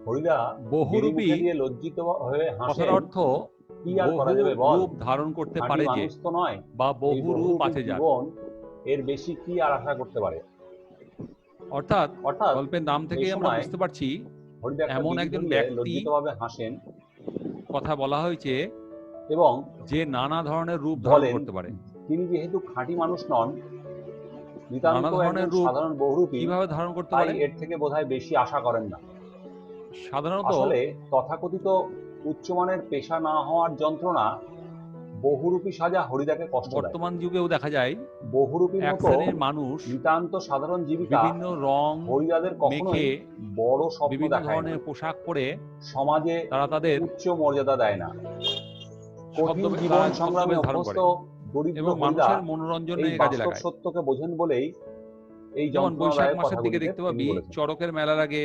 হরিদা বহুরূপী মুখে দিয়ে লজ্জিত হয়ে কথার হাসেন। অর্থ কি আর বহু করা যাবে বল, রূপ ধারণ করতে খাঁটি পারে যে, মানুষ তো নয়, বা এই বহু রূপ বহুরূপী আছে যার। জীবন এর বেশি কি আর আশা করতে পারে। অর্থাৎ অর্থাৎ গল্পের নাম এই থেকেই আমরা সময় বুঝতে পারছি হরিদা একটা এমন বিড়ি একজন ধরিয়ে ব্যক্তি লজ্জিতভাবে হাসেন কথা বলা হয়েছে এবং যে নানা ধরনের রূপ ধারণ বলেন করতে পারে। তিনি যেহেতু খাঁটি মানুষ নন, নানা নিতান্ত ধরনের একজন রূপ সাধারণ বহুরূপী, কিভাবে ধারণ করতে তাই পারে? এর থেকে বোধহয় বেশি আশা করেন না। সাধারণত আসলে তথাকথিত উচ্চমানের পেশা না হওয়ার যন্ত্রণা বহুরূপী সাজা হরিদাকে কষ্ট দেয়। বর্তমান যুগেও দেখা যায় বহুরূপীর এক মতো শ্রেণীর মানুষ নিতান্ত সাধারণ জীবিকা বিভিন্ন রং হরিদাদের কখনোই মেখে বড় স্বপ্ন বিভিন্ন দেখায় না, ধরনের পোশাক পরে সমাজে তারা তাদের উচ্চ মর্যাদা দেয় না। কঠিন জীবন সংগ্রামে ছদ্মবেশ ধারণ অভ্যস্ত করে দরিদ্র এবং হরিদা মানুষের মনোরঞ্জনে এই কাজে বাস্তব লাগায়। সত্যকে বোঝেন বলেই এই যেমন বৈশাখ যন্ত্রণাদায়ক মাসের দিকে কথাগুলিকে দেখতে তিনি পাবি বলেছেন। চড়কের মেলার আগে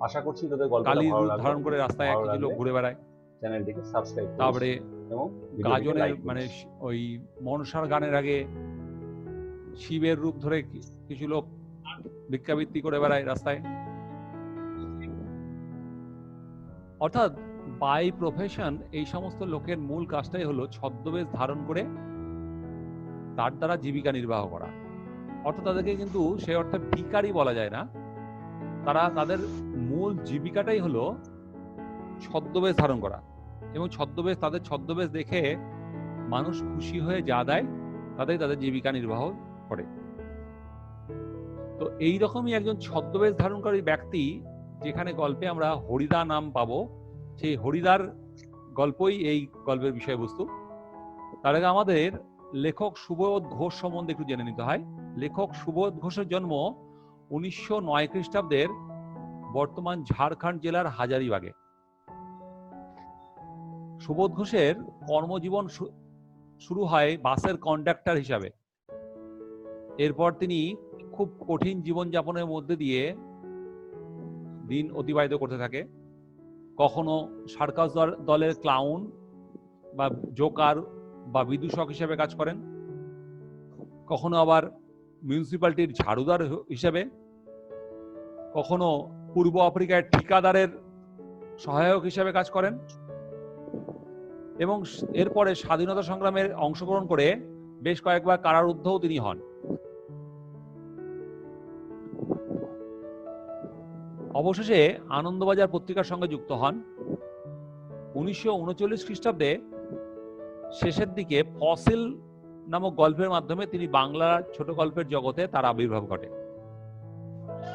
আশা করছি তোদের গল্পটা কালীর ভালো রূপ লাগবে। ধারণ করে রাস্তায় ভালো কিছু লোক লাগলে ঘুরে বেড়ায়। চ্যানেলটিকে সাবস্ক্রাইব করিস তারপরে এবং ভিডিওটিকে গাজনের লাইক মানে করিস। ওই মনসার গানের আগে শিবের রূপ ধরে কিছু লোক ভিক্ষাবৃত্তি করে বেড়ায় রাস্তায়। অর্থাৎ বাই প্রফেশন এই সমস্ত লোকের মূল কাজটাই হলো ছদ্মবেশ ধারণ করে তার দ্বারা জীবিকা নির্বাহ করা। অর্থাৎ তাদেরকে কিন্তু সে অর্থে ভিখারি বলা যায় না, তারা তাদের মূল জীবিকাটাই হলো ছদ্মবেশ ধারণ করা, এবং তাদের ছদ্মবেশ দেখে মানুষ খুশি হয়ে যা দেয় তাদের জীবিকা নির্বাহ করে। তো এই রকমই একজন ছদ্মবেশ ধারণকারী ব্যক্তি যেখানে গল্পে আমরা হরিদা নাম পাবো, সেই হরিদার গল্পই এই গল্পের বিষয়বস্তু। তার আগে আমাদের লেখক সুবোধ ঘোষ সম্বন্ধে একটু জেনে নিতে হয়। লেখক সুবোধ ঘোষের জন্ম 1909 খ্রিস্টাব্দের বর্তমান ঝাড়খণ্ড জেলার হাজারিবাগে। সুবোধ ঘোষের কর্মজীবন শুরু হয় বাসের কন্ডাক্টর হিসাবে। এরপর তিনি খুব কঠিন জীবনযাপনের মধ্যে দিয়ে দিন অতিবাহিত করতে থাকে। কখনো সার্কাস দলের ক্লাউন বা জোকার বা বিদূষক হিসেবে কাজ করেন, কখনো আবার মিউনিসিপ্যালিটির ঝাড়ুদার হিসেবে, কখনো পূর্ব আফ্রিকায় ঠিকাদারের সহায়ক হিসেবে কাজ করেন, এবং এরপরে স্বাধীনতা সংগ্রামে অংশগ্রহণ করে বেশ কয়েকবার কারারুদ্ধও তিনি হন। অবশেষে আনন্দবাজার পত্রিকার সঙ্গে যুক্ত হন। 1939 খ্রিস্টাব্দে শেষের দিকে ফসিল নামক গল্পের মাধ্যমে তিনি বাংলা ছোট গল্পের জগতে তার আবির্ভাব ঘটে।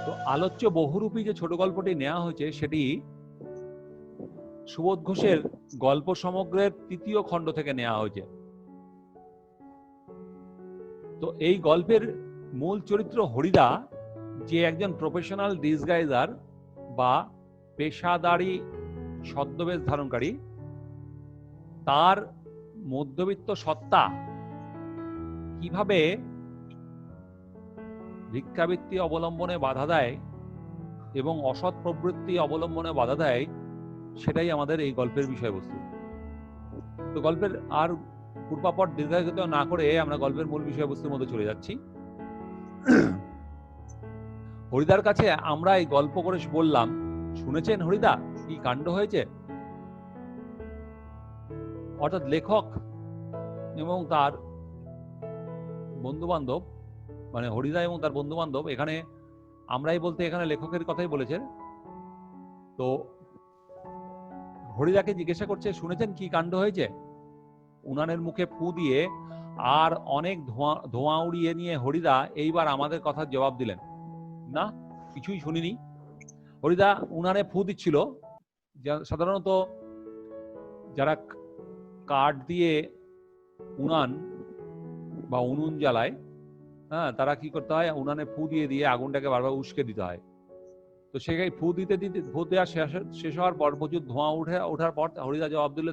তো আলোচ্য বহুরূপী যে ছোট গল্পটি নেওয়া হয়েছে সেটি সুবোধ ঘোষের গল্প সমগ্রের 3য় খণ্ড থেকে নেওয়া হয়েছে। তো এই গল্পের মূল চরিত্র হরিদা, যে একজন প্রফেশনাল ডিসগাইজার বা পেশাদারী ছদ্মবেশ ধারণকারী, তার মধ্যবিত্ত সত্তা কিভাবে ভিক্ষাবৃত্তি অবলম্বনে বাধা দেয় এবং অসৎ প্রবৃত্তি অবলম্বনে বাধা দেয়, সেটাই আমাদের এই গল্পের বিষয়বস্তু। তো গল্পের আর পূর্বাপর দীর্ঘায়িত না করে আমরা গল্পের মূল বিষয়বস্তুর মধ্যে চলে যাচ্ছি। হরিদার কাছে আমরা এই গল্প করে বললাম, শুনেছেন হরিদা কি কাণ্ড হয়েছে? অর্থাৎ লেখক এবং তার বন্ধু বান্ধব, মানে হরিদা এবং তার বন্ধু বান্ধব, এখানে আমরাই বলতে এখানে লেখকের কথাই বলেছেন। তো হরিদাকে জিজ্ঞাসা করছে, শুনেছেন কি কাণ্ড হয়েছে? উনানের মুখে ফু দিয়ে আর অনেক ধোঁয়া উড়িয়ে নিয়ে হরিদা এইবার আমাদের কথার জবাব দিলেন, না কিছুই শুনিনি। হরিদা উনানে ফু দিচ্ছিল। সাধারণত যারা কাঠ দিয়ে উনান বা উনুন জ্বালায়, হ্যাঁ, তারা কি করতে হয়, উনানে ফু দিয়ে দিয়ে আগুনটাকে বারবার উস্কে দিতে হয়। তো সেখানে ফু দিতে দিতে ফু দেওয়া শেষ হওয়ার পর প্রচুর ধোঁয়া ওঠার পর হরিদা জবাব দিল,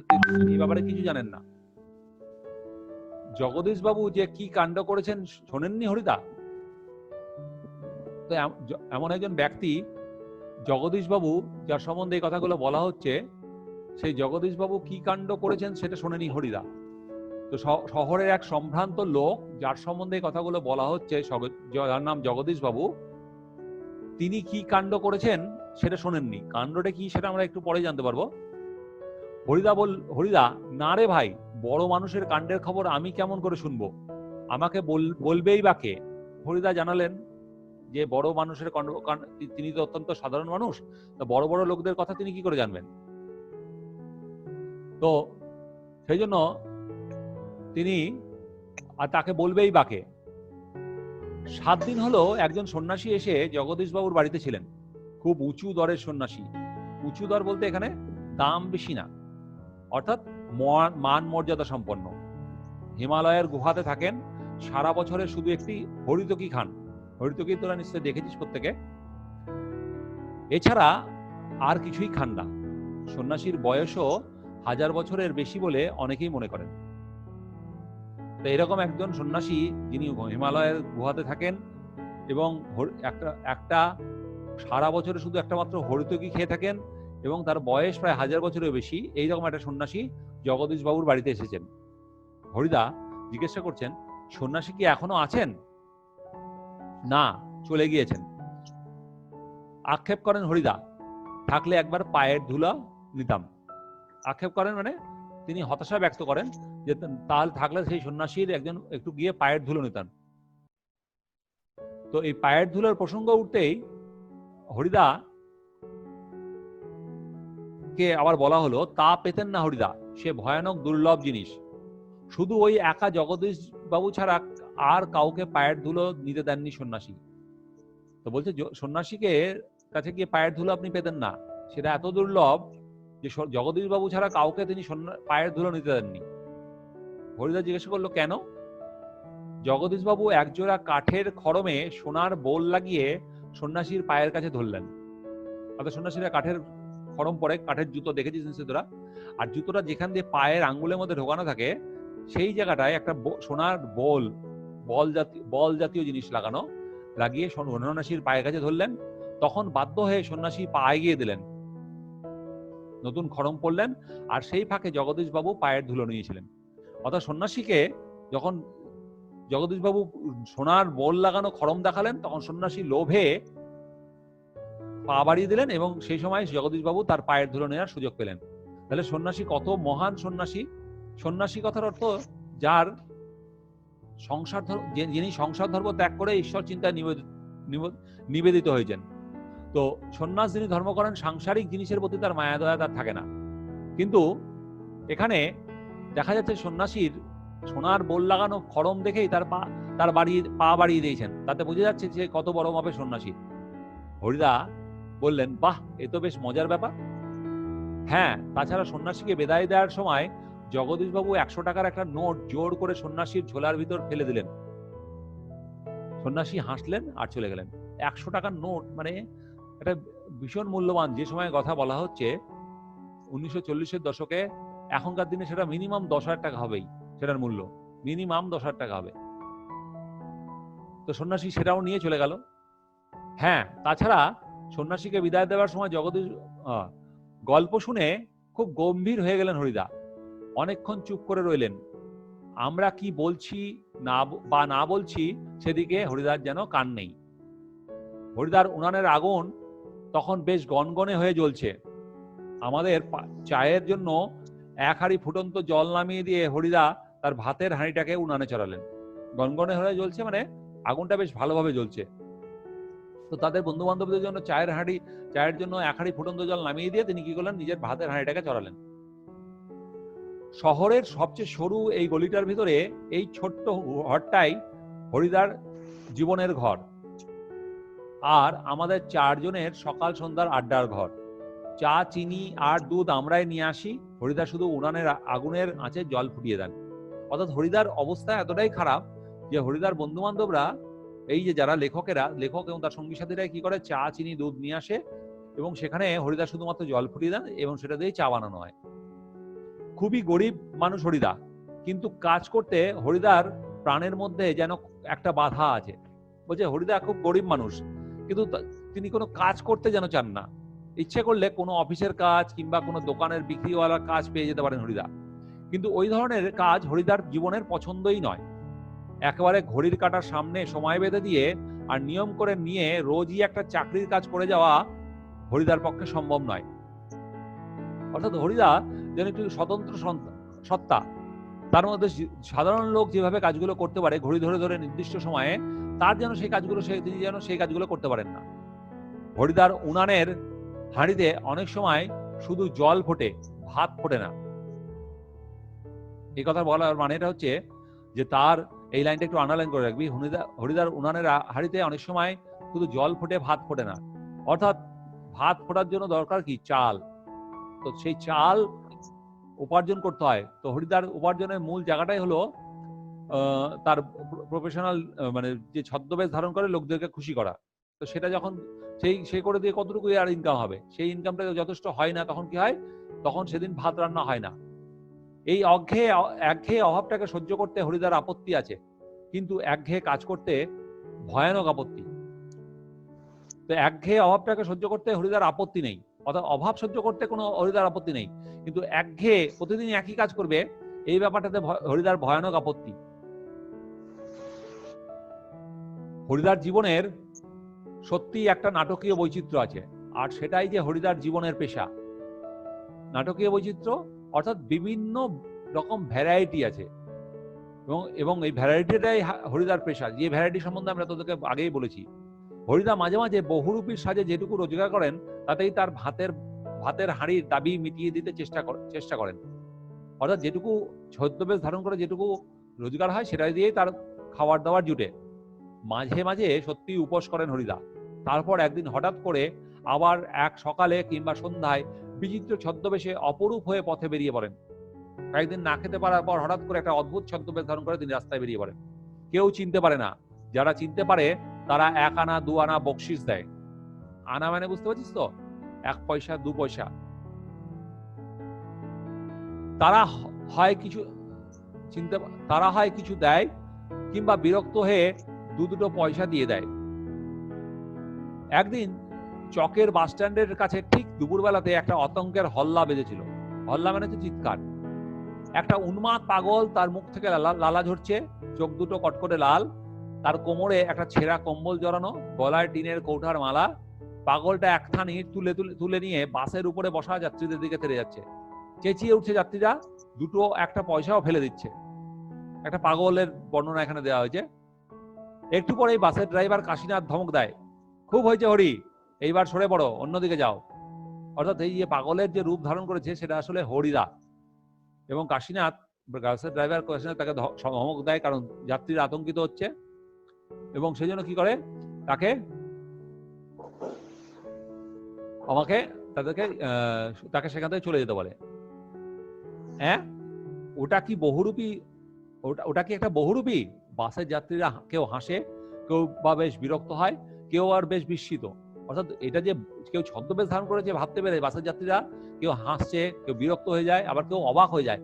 এই ব্যাপারে কিছু জানেন না। জগদীশ বাবু যে কি কাণ্ড করেছেন শোনেননি হরিদা? তো এমন একজন ব্যক্তি জগদীশ বাবু, যার সম্বন্ধে এই কথাগুলো বলা হচ্ছে, সেই জগদীশ বাবু কি কাণ্ড করেছেন সেটা শোনেনি হরিদা। তো শহরের এক সম্ভ্রান্ত লোক, যার সম্বন্ধে এই কথাগুলো বলা হচ্ছে, যার নাম জগদীশ বাবু, তিনি কি কাণ্ড করেছেন সেটা শোনেননি। কাণ্ডটা কি সেটা আমরা একটু পরে জানতে পারবো। হরিদা, না রে ভাই, বড় মানুষের কাণ্ডের খবর আমি কেমন করে শুনবো, আমাকে বলবেই বা কে? হরিদা জানালেন যে বড় মানুষের তিনি তো অত্যন্ত সাধারণ মানুষ, তো বড় বড় লোকদের কথা তিনি কি করে জানবেন? তো সেই জন্য তিনি আর তাকে বলবেই বা কে? 7 দিন হলো একজন সন্ন্যাসী এসে জগদীশ বাবুর বাড়িতে ছিলেন। খুব উঁচু দরের সন্ন্যাসী। উঁচু দর বলতে এখানে দাম বেশি না, অর্থাৎ মান মর্যাদা সম্পন্ন। হিমালয়ের গুহাতে থাকেন, সারা বছরে শুধু একটি হরিতকি খান। হরিতকি তোরা নিশ্চয়ই দেখেছিস প্রত্যেকে। এছাড়া আর কিছুই খান না। সন্ন্যাসীর বয়সও 1000 বছরের বেশি বলে অনেকেই মনে করেন। তো এরকম একজন সন্ন্যাসী যিনি হিমালয়ের গুহাতে থাকেন এবং একটা সারা বছরে শুধু একটা মাত্র হরিতকি খেয়ে থাকেন এবং তার বয়স প্রায় 1000 বছরের বেশি, এইরকম একটা সন্ন্যাসী জগদীশ বাবুর বাড়িতে এসেছেন। হরিদা জিজ্ঞাসা করছেন, সন্ন্যাসী কি এখনো আছেন? না, চলে গিয়েছেন। আক্ষেপ করেন হরিদা, থাকলে একবার পায়ের ধুলা নিতাম। আক্ষেপ করেন মানে তিনি হতাশা ব্যক্ত করেন যে তাহলে থাকলে সেই সন্ন্যাসীর একটু গিয়ে পায়ের ধুলো নিতাম। তো এই পায়ের ধুলোর প্রসঙ্গ উঠতেই হরিদা কে আবার বলা হলো, তা পেতেন না হরিদা, সে ভয়ানক দুর্লভ জিনিস। শুধু ওই একা জগদীশ বাবু ছাড়া আর কাউকে পায়ের ধুলো নিতে দেননি সন্ন্যাসী। তো বলছে সন্ন্যাসীকে কাছে গিয়ে পায়ের ধুলো আপনি পেতেন না, সেটা এত দুর্লভ যে জগদীশ বাবু ছাড়া কাউকে তিনি পায়ের ধুলো নিতে দেননি। হরিদা জিজ্ঞাসা করলো, কেন? জগদীশ বাবু একজোড়া কাঠের খড়মে সোনার বোল লাগিয়ে সন্ন্যাসীর পায়ের কাছে ধরলেন। অর্থাৎ সন্ন্যাসীরা কাঠের খড়ম পরে, কাঠের জুতো দেখেছিস নিশ্চয় তোরা, আর জুতোটা যেখান দিয়ে পায়ের আঙ্গুলের মধ্যে ঢোকানো থাকে সেই জায়গাটায় একটা সোনার বল জাতীয় জিনিস লাগিয়ে সন্ন্যাসীর পায়ের কাছে ধরলেন। তখন বাধ্য হয়ে সন্ন্যাসী পা এগিয়ে দিলেন, নতুন খড়ম পড়লেন, আর সেই ফাঁকে জগদীশ বাবু পায়ের ধুলো নিয়েছিলেন। অর্থাৎ সন্ন্যাসীকে যখন জগদীশ বাবু সোনার বোল লাগানো খড়ম দেখালেন, তখন সন্ন্যাসী লোভে পা বাড়িয়ে দিলেন এবং সেই সময় জগদীশ বাবু তার পায়ের ধুলো নেওয়ার সুযোগ পেলেন। তাহলে সন্ন্যাসী কত মহান সন্ন্যাসী! সন্ন্যাসী কথার অর্থ যার যিনি সংসার ধর্ম ত্যাগ করে ঈশ্বর চিন্তায় নিবেদিত হয়েছেন। তো সন্ন্যাস যিনি ধর্ম করেন, সাংসারিক জিনিসের প্রতি তার মায়া দয়া তার থাকে না। কিন্তু এখানে দেখা যাচ্ছে সন্ন্যাসীর সোনার বোল লাগানো খড়ম দেখেই তার পা বাড়িয়ে দিয়েছেন, তাতে বোঝা যাচ্ছে যে কত বড় মাপের সন্ন্যাসী। হরিদা বললেন, বাহ, এ তো বেশ মজার ব্যাপার। হ্যাঁ, তাছাড়া সন্ন্যাসীকে বিদায় দেওয়ার সময় জগদীশ বাবু 100 টাকার একটা নোট জোর করে সন্ন্যাসীর ঝোলার ভিতর ফেলে দিলেন। সন্ন্যাসী হাসলেন আর চলে গেলেন। 100 টাকার নোট মানে এটা ভীষণ মূল্যবান। যে সময় কথা বলা হচ্ছে 1940-এর দশকে, এখনকার দিনে সেটা মিনিমাম 10,000 টাকা হবেই, সেটার মূল্য মিনিমাম 10,000 টাকা হবে। তো সন্ন্যাসী সেটাও নিয়ে চলে গেল। হ্যাঁ, তাছাড়া সন্ন্যাসীকে বিদায় দেওয়ার সময় জগদীশ গল্প শুনে খুব গম্ভীর হয়ে গেলেন হরিদা। অনেকক্ষণ চুপ করে রইলেন। আমরা কি বলছি না বলছি সেদিকে হরিদার যেন কান নেই। হরিদার উনানের আগুন তখন বেশ গনগনে হয়ে জ্বলছে। আমাদের চায়ের জন্য 1 হাঁড়ি ফুটন্ত জল নামিয়ে দিয়ে হরিদা তার ভাতের হাঁড়িটাকে উনানে চড়ালেন। গনগনে হয়ে জ্বলছে মানে আগুনটা বেশ ভালোভাবে জ্বলছে। তো তাদের বন্ধু বান্ধবদের জন্য চায়ের জন্য 1 হাঁড়ি ফুটন্ত জল নামিয়ে দিয়ে তিনি কি করলেন, নিজের ভাতের হাঁড়িটাকে চড়ালেন। শহরের সবচেয়ে সরু এই গলিটার ভিতরে এই ছোট্ট ঘরটাই হরিদার জীবনের ঘর, আর আমাদের 4 জনের সকাল সন্ধ্যার আড্ডার ঘর। চা, চিনি আর দুধ আমরাই নিয়ে আসি, হরিদা শুধু উনানের আগুনের আঁচে জল ফুটিয়ে দেন। অর্থাৎ হরিদার অবস্থা এতটাই খারাপ যে হরিদার বন্ধু বান্ধবরা, এই যে যারা লেখক এবং তার সঙ্গী সাথীরা কি করে, চা, চিনি, দুধ নিয়ে আসে এবং সেখানে হরিদা শুধুমাত্র জল ফুটিয়ে দেন এবং সেটা দিয়ে চা বানানো হয়। খুবই গরিব মানুষ হরিদা, কিন্তু কাজ করতে হরিদার প্রাণের মধ্যে যেন একটা বাধা আছে। বলছে হরিদা খুব গরিব মানুষ, কিন্তু তিনি কোনো কাজ করতে যেন চান না। ইচ্ছে করলে কোনো অফিসের কাজ কিংবা কোনো দোকানের বিক্রিওয়ালার কাজ পেয়ে যেতে পারেন হরিদা, কিন্তু ওই ধরনের কাজ হরিদার জীবনের পছন্দই নয়। একেবারে ঘড়ির কাঁটার সামনে সময় বেঁধে দিয়ে আর নিয়ম করে নিয়ে রোজই একটা চাকরির কাজ করে যাওয়া হরিদার পক্ষে সম্ভব নয়। অর্থাৎ হরিদা যেন একটু স্বতন্ত্র সত্তা, তার মধ্যে সাধারণ লোক যেভাবে কাজগুলো করতে পারে ঘড়ি ধরে ধরে নির্দিষ্ট সময়ে, তার যেন সেই কাজগুলো তিনি যেন সেই কাজগুলো করতে পারেন না। হরিদার উনানের হাঁড়িতে অনেক সময় শুধু জল ফোটে, ভাত ফোটে না। এই কথা বলার মানেটা হচ্ছে যে তার এই লাইনটা একটু আন্ডারলাইন করে রাখবি, হরিদার উনানের হাঁড়িতে অনেক সময় শুধু জল ফোটে, ভাত ফোটে না। অর্থাৎ ভাত ফোটার জন্য দরকার কি? চাল। তো সেই চাল উপার্জন করতে হয়। তো হরিদার উপার্জনের মূল জায়গাটাই হলো তার প্রফেশনাল, মানে যে ছদ্মবেশ ধারণ করে লোকদেরকে খুশি করা। তো সেটা যখন সেই করে দিয়ে কতটুকু আর ইনকাম হবে? সেই ইনকামটা যথেষ্ট হয় না, তখন কি হয়? তখন সেদিন ভাত রান্না হয় না। এই একঘেয়ে অভাবটাকে সহ্য করতে হরিদার আপত্তি আছে, কিন্তু একঘেয়ে কাজ করতে ভয়ানক আপত্তি। তো একঘেয়ে অভাবটাকে সহ্য করতে হরিদার আপত্তি নেই, অর্থাৎ অভাব সহ্য করতে কোনো হরিদার আপত্তি নেই, কিন্তু একঘেয়ে প্রতিদিন একই কাজ করবে এই ব্যাপারটাতে হরিদার ভয়ানক আপত্তি। হরিদার জীবনের সত্যি একটা নাটকীয় বৈচিত্র্য আছে, আর সেটাই যে হরিদার জীবনের পেশা। নাটকীয় বৈচিত্র্য অর্থাৎ বিভিন্ন রকম ভ্যারাইটি আছে, এবং এই ভ্যারাইটিটাই হরিদার পেশা। যে ভ্যারাইটি সম্বন্ধে আমরা তোদেরকে আগেই বলেছি। হরিদা মাঝে মাঝে বহুরূপীর সাজে যেটুকু রোজগার করেন তাতেই তার ভাতের হাঁড়ির দাবি মিটিয়ে দিতে চেষ্টা করেন। অর্থাৎ যেটুকু ছদ্মবেশ ধারণ করে যেটুকু রোজগার হয় সেটাই দিয়েই তার খাবার দাবার জুটে। মাঝে মাঝে সত্যি উপোস করেন হরিদা। তারপর একদিন হঠাৎ করে আবার এক সকালে কিংবা সন্ধ্যায় বিচিত্র ছদ্মবেশে অপরূপ হয়ে পথে বেরিয়ে পড়েন। কয়েকদিন না খেতে পারার পর হঠাৎ করে একটা অদ্ভুত ছদ্মবেশ ধারণ করে তিনি রাস্তায় বেরিয়ে পড়েন। কেউ চিনতে পারে না। যারা চিনতে পারে তারা 1 আনা 2 আনা বকশিস দেয়। আনা মানে বুঝতে পারছিস তো? 1 পয়সা 2 পয়সা। তারা হয় কিছু দেয়, কিংবা বিরক্ত হয়ে 2 পয়সা দিয়ে দেয়। একদিন চকের বাস স্ট্যান্ডের কাছে ঠিক দুপুরবেলাতে একটা আতঙ্কের হল্লা বেজেছিল। হল্লা মানে হচ্ছে চিৎকার। একটা উন্মাদ পাগল, তার মুখ থেকে লালা ঝরছে, চোখ দুটো কটকটে লাল, তার কোমরে একটা ছেঁড়া কম্বল জড়ানো, গলায় টিনের কৌঠার মালা। পাগলটা একখানি তুলে নিয়ে বাসের উপরে বসা যাত্রীদের দিকে তেড়ে যাচ্ছে। চেঁচিয়ে উঠছে যাত্রীরা, একটা পয়সাও ফেলে দিচ্ছে। একটা পাগলের বর্ণনা এখানে দেওয়া হয়েছে। একটু পরেই বাসের ড্রাইভার কাশীনাথ ধমক দেয়, খুব হয়েছে হরি, এইবার সরে পড়ো, অন্যদিকে যাও। অর্থাৎ এই যে পাগলের যে রূপ ধারণ করেছে সেটা আসলে হরিদা। এবং কাশীনাথ, বাসের ড্রাইভার কাশীনাথ তাকে ধমক দেয়, কারণ যাত্রীরা আতঙ্কিত হচ্ছে, এবং সেই জন্য কি করে, তাকে সেখান থেকে চলে যেতে বলে। হ্যাঁ, ওটা কি বহুরূপী? ওটা কি একটা বহুরূপী? বাসের যাত্রীরা কেউ হাসে, কেউ বা বেশ বিরক্ত হয়, কেউ আর বেশ বিস্মিত। অর্থাৎ এটা যে কেউ ছদ্মবেশ ধারণ করেছে ভাবতে পেরে বাসের যাত্রীরা কেউ হাসছে, কেউ বিরক্ত হয়ে যায়, আবার কেউ অবাক হয়ে যায়।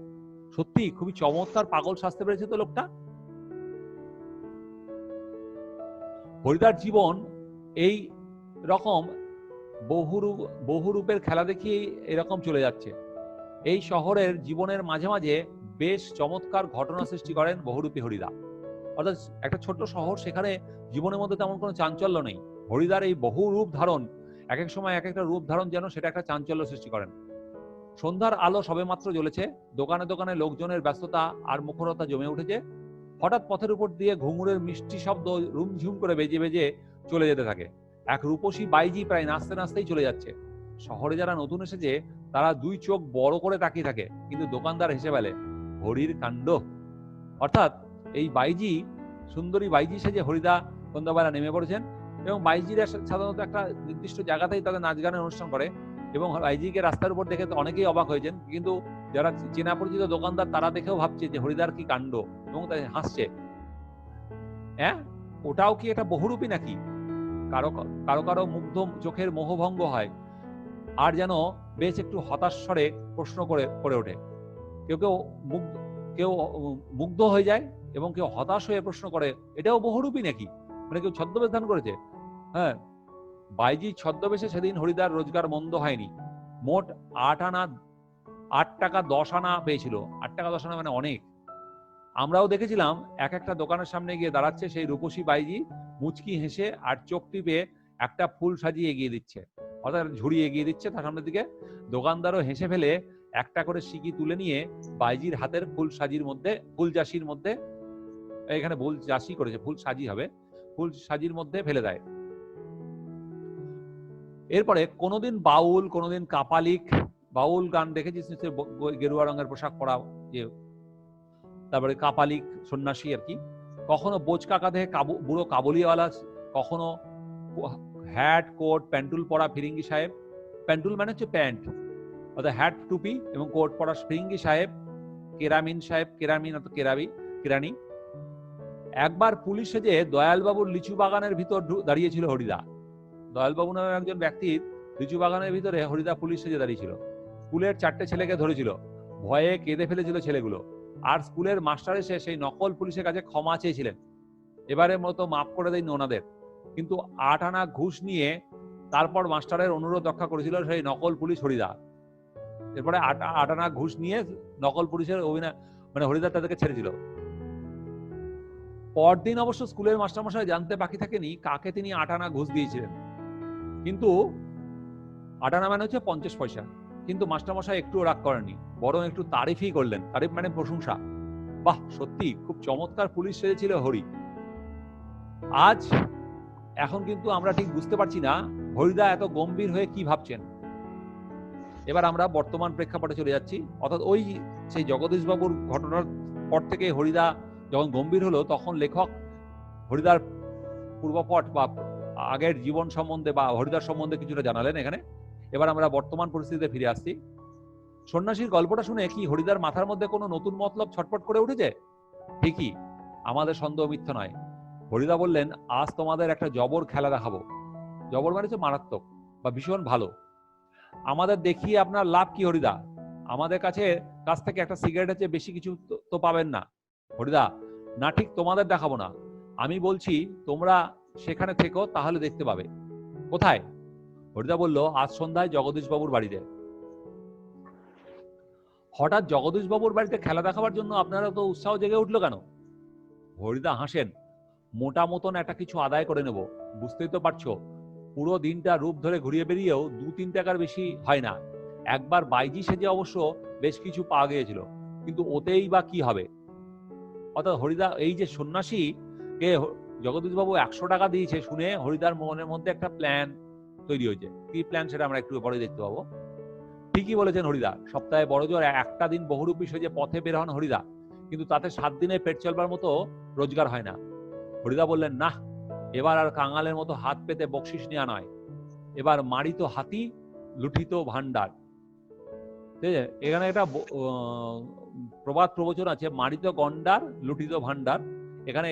সত্যি খুবই চমৎকার পাগল সাজতে পেরেছে তো লোকটা। হরিদার জীবন এই রকম বহুরূপের খেলা দেখিয়ে এরকম চলে যাচ্ছে। এই শহরের জীবনের মাঝে মাঝে বেশ চমৎকার ঘটনা সৃষ্টি করেন বহুরূপী হরিদা। অর্থাৎ একটা ছোট্ট শহর, সেখানে জীবনের মধ্যে তেমন কোনো চাঞ্চল্য নেই। হরিদার এই বহু রূপ ধারণ, এক এক সময় এক একটা রূপ ধারণ, যেন সেটা একটা চাঞ্চল্য সৃষ্টি করেন। সন্ধ্যার আলো সবেমাত্র জ্বলেছে, দোকানে দোকানে লোকজনের ব্যস্ততা আর মুখরতা জমে উঠেছে। হঠাৎ পথের উপর দিয়ে ঘুঙুরের মিষ্টি শব্দ রুমঝুম করে বেজে বেজে চলে যেতে থাকে। এক রূপসী বাইজি প্রায় নাচতে নাচতেই চলে যাচ্ছে। শহরে যারা নতুন এসেছে তারা 2 চোখ বড় করে তাকিয়ে থাকে, কিন্তু দোকানদার হেসে বলে, হরির কাণ্ড। অর্থাৎ এই বাইজি, সুন্দরী বাইজি সেজে হরিদা সন্ধ্যাবেলা নেমে পড়েছেন, এবং বাইজিরা সাধারণত একটা নির্দিষ্ট জায়গাতেই তাদের নাচ গানের অনুষ্ঠান করে, এবং বাইজিকে রাস্তার উপর দেখে অনেকেই অবাক হয়েছেন, কিন্তু যারা চেনা পরিচিত দোকানদার তারা দেখেও ভাবছে যে হরিদার কি কাণ্ড, এবং তাই হাসছে। হ্যাঁ, ওটাও কি একটা বহুরূপী নাকি? কারো কারো কারো মুগ্ধ চোখের মোহভঙ্গ হয়, আর যেন বেশ একটু হতাশ স্বরে প্রশ্ন করে ওঠে। কেউ মুগ্ধ হয়ে যায়, এবং কেউ হতাশ হয়ে প্রশ্ন করে, এটাও বহুরূপী নাকি? মানে কেউ ছদ্মবেশ ধারণ করেছে। হ্যাঁ, বাইজি ছদ্মবেশে সেদিন হরিদার রোজগার মন্দ হয়নি। মোট 8 টাকা 10 আনা পেয়েছিল। 8 টাকা 10 আনা মানে অনেক। আমরাও দেখেছিলাম এক একটা দোকানের সামনে গিয়ে দাঁড়াচ্ছে সেই রূপসী বাইজি, মুচকি হেসে আর চোখ টিপে একটা ফুল সাজিয়ে এগিয়ে দিচ্ছে। অর্থাৎ ঝুড়ি এগিয়ে দিচ্ছে তার সামনের দিকে। দোকানদারও হেসে ফেলে একটা করে সিকি তুলে নিয়ে বাইজির হাতের ফুল জাসির মধ্যে, এখানে ভুল জাসি করেছে, ফুল সাজি হবে, ফুল সাজির মধ্যে ফেলে দেয়। এরপরে কোনোদিন বাউল, কোনোদিন কাপালিক, বাউল গান দেখেছিস নিশ্চয়ই, গেরুয়া রঙের পোশাক পরা, যে তারপরে কাপালিক সন্ন্যাসী আর কি, কখনো বোচ কাকা দেখে বুড়ো কাবুলিওয়ালা, কখনো হ্যাট কোট প্যান্টুল পরা ফিরিঙ্গি সাহেব, প্যান্টুল মানে হচ্ছে প্যান্ট, অর্থাৎ হ্যাট টুপি এবং কোট পরা ফিরিঙ্গি সাহেব, কেরামিন অর্থাৎ কেরানি। একবার পুলিশ সেজে দয়ালবাবুর লিচু বাগানের ভিতর দাঁড়িয়েছিল হরিদা। দয়ালবাবু নামের একজন ব্যক্তির লিচু বাগানের ভিতরে হরিদা পুলিশ সেজে দাঁড়িয়েছিল। স্কুলের 4টে ছেলেকে ধরেছিল, ভয়ে কেঁদে ফেলেছিল ছেলেগুলো, আর স্কুলের মাস্টার এসে সেই নকল পুলিশের কাছে ক্ষমা চেয়েছিলেন, এবারের মতো মাফ করে দেন ওনাদের। কিন্তু 8 আনা ঘুষ নিয়ে তারপর মাস্টারের অনুরোধ রক্ষা করেছিল সেই নকল পুলিশ হরিদা। এরপরে 8 আনা ঘুষ নিয়ে নকল পুলিশের অভিনয় মানে হরিদা তাদেরকে ছেড়েছিল। পরদিন অবশ্য স্কুলের মাস্টারমশাই জানতে বাকি থাকেনি কাকে তিনি 8 আনা ঘুষ দিয়েছিলেন, কিন্তু 8 আনা মানে হচ্ছে 50 পয়সা। কিন্তু মাস্টারমশাই একটু রাগ করেননি, বরং একটু তারিফই করলেন। তারিফ মানে প্রশংসা, বাহ সত্যি খুব চমৎকার পুলিশ সেজেছিল হরি। আজ এখন কিন্তু আমরা ঠিক বুঝতে পারছি না হরিদা এত গম্ভীর হয়ে কি ভাবছেন। এবার আমরা বর্তমান প্রেক্ষাপটে চলে যাচ্ছি, অর্থাৎ ওই সেই জগদীশ বাবুর ঘটনার পর থেকে হরিদা যখন গম্ভীর হলো, তখন লেখক হরিদার পূর্বপট বা আগের জীবন সম্বন্ধে বা হরিদার সম্বন্ধে কিছুটা জানালেন এখানে। এবার আমরা বর্তমান পরিস্থিতিতে ফিরে আসছি। সন্ন্যাসীর গল্পটা শুনে কি হরিদার মাথার মধ্যে কোনো নতুন মতলব ছটফট করে উঠেছে? ঠিকই, আমাদের সন্দেহ মিথ্যা নয়। হরিদা বললেন, আজ তোমাদের একটা জবর খেলা দেখাবো। জবর মানে হচ্ছে মারাত্মক বা ভীষণ ভালো। আমাদের দেখিয়ে আপনার লাভ কি হরিদা? আমাদের কাছ থেকে একটা সিগারেটের চেয়ে বেশি কিছু তো পাবেন না। হরিদা, না ঠিক তোমাদের দেখাবো না, আমি বলছি তোমরা সেখানে থেকো, তাহলে দেখতে পাবে। কোথায়? হরিদা বলল, আজ সন্ধ্যায় জগদীশ বাবুর বাড়িতে। হঠাৎ জগদীশ বাবুর বাড়িতে খেলা দেখাবার জন্য আপনারা তো উৎসাহ জেগে উঠলো কেন? হরিদা হাসেন, মোটা মতন একটা কিছু আদায় করে নেব। বুঝতেই তো পারছো, পুরো দিনটা রূপ ধরে ঘুরিয়ে বেরিয়েও 2-3 টাকার বেশি হয় না। একবার বাইজি সেজে অবশ্য বেশ কিছু পাওয়া গিয়েছিল, কিন্তু ওতেই বা কি হবে। অর্থাৎ হরিদা, এই যে সন্ন্যাসী কে জগদীশ বাবু 100 টাকা দিয়েছে শুনে হরিদার মনের মধ্যে একটা প্ল্যান তৈরি হয়েছে। কি প্ল্যান সেটা আমরা একটু পরে দেখতে পাবো। ঠিকই বলেছেন হরিদা, সপ্তাহে বড় জোর একটা দিন বহুরূপী সেজে পথে বের হন হরিদা, কিন্তু তাতে 7 দিনে পেট চলবার মতো রোজগার হয় না। হরিদা বললেন, না, এবার আর কাঙালের মতো হাত পেতে বকশিস নেওয়া নয়, এবার মারিত হাতি লুঠিত ভান্ডার। ঠিক আছে, এখানে একটা প্রবাদ প্রবচন আছে, মারিত গন্ডার লুঠিত ভান্ডার। এখানে